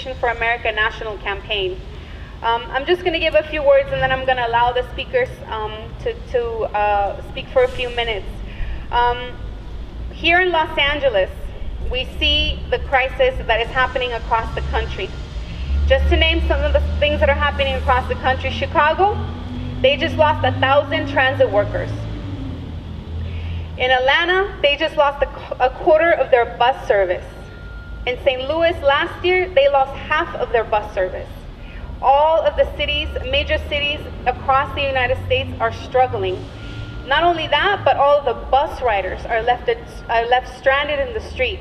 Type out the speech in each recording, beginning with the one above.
Transportation for America national campaign. I'm just going to give a few words, and then I'm going to allow the speakers to speak for a few minutes. Here in Los Angeles, we see the crisis that is happening across the country. Just to name some of the things that are happening across the country, Chicago, they just lost 1,000 transit workers. In Atlanta, they just lost a quarter of their bus service. In St. Louis last year, they lost half of their bus service. All of the cities, major cities across the United States are struggling. Not only that, but all of the bus riders are left stranded in the street.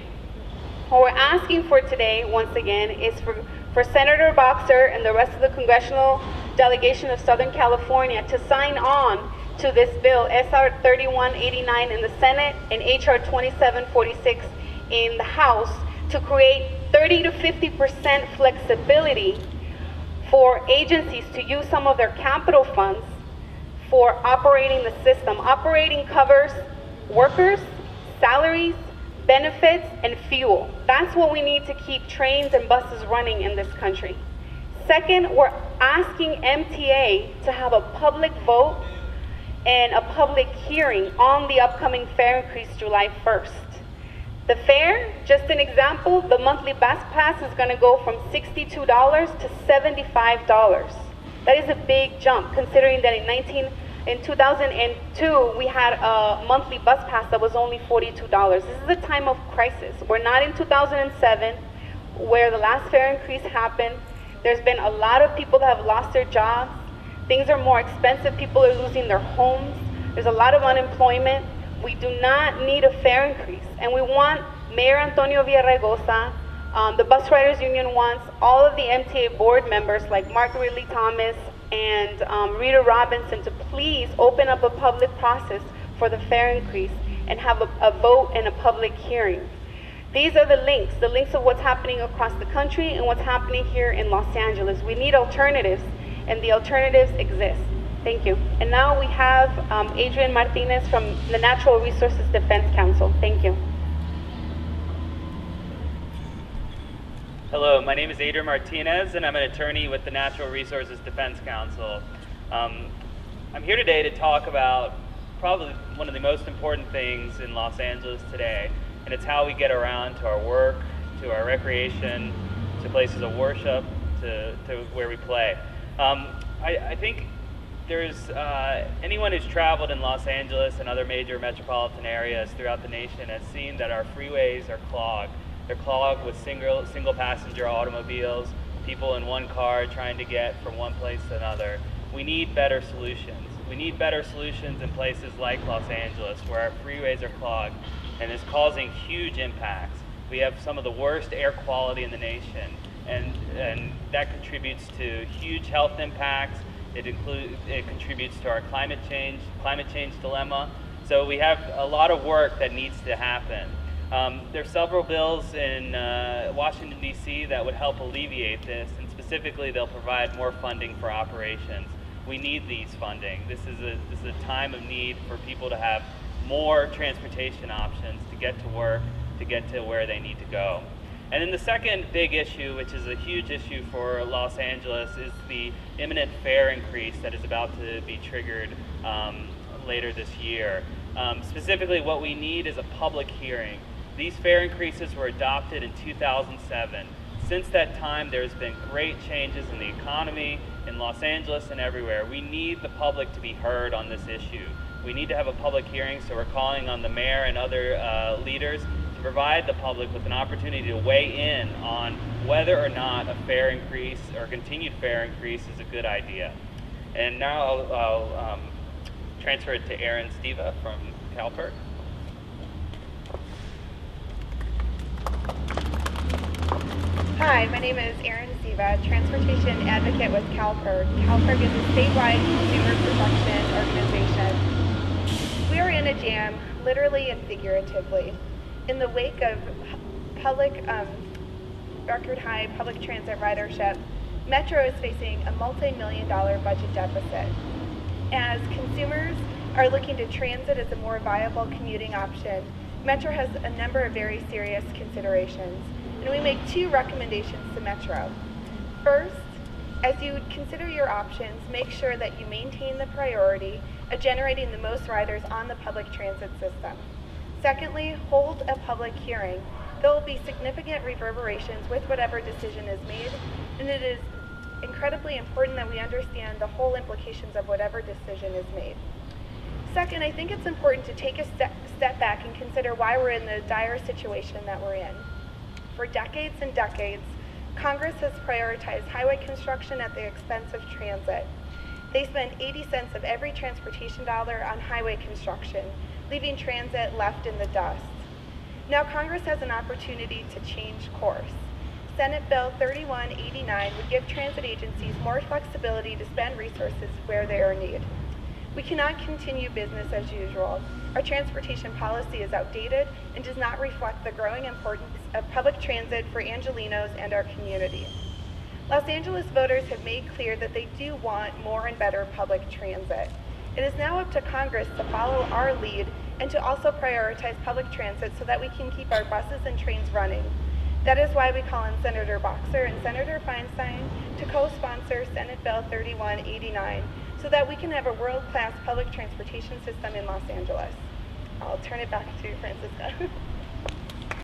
What we're asking for today, once again, is for Senator Boxer and the rest of the congressional delegation of Southern California to sign on to this bill, SR 3189 in the Senate and HR 2746 in the House, to create 30 to 50% flexibility for agencies to use some of their capital funds for operating the system. Operating covers workers, salaries, benefits, and fuel. That's what we need to keep trains and buses running in this country. Second, we're asking MTA to have a public vote and a public hearing on the upcoming fare increase July 1st. The fare, just an example, the monthly bus pass is going to go from $62 to $75. That is a big jump, considering that in 2002, we had a monthly bus pass that was only $42. This is a time of crisis. We're not in 2007, where the last fare increase happened. There's been a lot of people that have lost their jobs. Things are more expensive. People are losing their homes. There's a lot of unemployment. We do not need a fare increase. And we want Mayor Antonio Villaraigosa, the Bus Riders Union wants all of the MTA board members like Mark Ridley Thomas and Rita Robinson to please open up a public process for the fare increase and have a vote and a public hearing. These are the links of what's happening across the country and what's happening here in Los Angeles. We need alternatives, and the alternatives exist. Thank you. And now we have Adrian Martinez from the Natural Resources Defense Council. Thank you. Hello, my name is Adrian Martinez, and I'm an attorney with the Natural Resources Defense Council. I'm here today to talk about probably one of the most important things in Los Angeles today, and it's how we get around to our work, to our recreation, to places of worship, to where we play. I think there's anyone who's traveled in Los Angeles and other major metropolitan areas throughout the nation has seen that our freeways are clogged. They're clogged with single passenger automobiles, people in one car trying to get from one place to another. We need better solutions. We need better solutions in places like Los Angeles, where our freeways are clogged and is causing huge impacts. We have some of the worst air quality in the nation, and that contributes to huge health impacts. It contributes to our climate change dilemma. So we have a lot of work that needs to happen. There's several bills in Washington, D.C. that would help alleviate this, and specifically they'll provide more funding for operations. We need these funding. This is a time of need for people to have more transportation options to get to work, to get to where they need to go. And then the second big issue, which is a huge issue for Los Angeles, is the imminent fare increase that is about to be triggered later this year. Specifically, what we need is a public hearing. These fare increases were adopted in 2007. Since that time, there's been great changes in the economy, in Los Angeles and everywhere. We need the public to be heard on this issue. We need to have a public hearing, so we're calling on the mayor and other leaders to provide the public with an opportunity to weigh in on whether or not a fare increase or continued fare increase is a good idea. And now I'll transfer it to Aaron Steva from CalPERC. Hi, my name is Erin Steva, Transportation Advocate with CalPERC. CalPERC is a statewide consumer protection organization. We are in a jam, literally and figuratively. In the wake of record high public transit ridership, Metro is facing a multi-million-dollar budget deficit. As consumers are looking to transit as a more viable commuting option, Metro has a number of very serious considerations. and we make 2 recommendations to Metro. First, as you consider your options, make sure that you maintain the priority of generating the most riders on the public transit system. Secondly, hold a public hearing. There will be significant reverberations with whatever decision is made, and it is incredibly important that we understand the whole implications of whatever decision is made. Second, I think it's important to take a step back and consider why we're in the dire situation that we're in. For decades and decades, Congress has prioritized highway construction at the expense of transit. They spend 80 cents of every transportation dollar on highway construction, leaving transit left in the dust. Now Congress has an opportunity to change course. Senate Bill 3189 would give transit agencies more flexibility to spend resources where they are needed. We cannot continue business as usual. Our transportation policy is outdated and does not reflect the growing importance of public transit for Angelenos and our community. Los Angeles voters have made clear that they do want more and better public transit. It is now up to Congress to follow our lead and to also prioritize public transit so that we can keep our buses and trains running. That is why we call on Senator Boxer and Senator Feinstein to co-sponsor Senate Bill 3189 so that we can have a world-class public transportation system in Los Angeles. I'll turn it back to Francisca.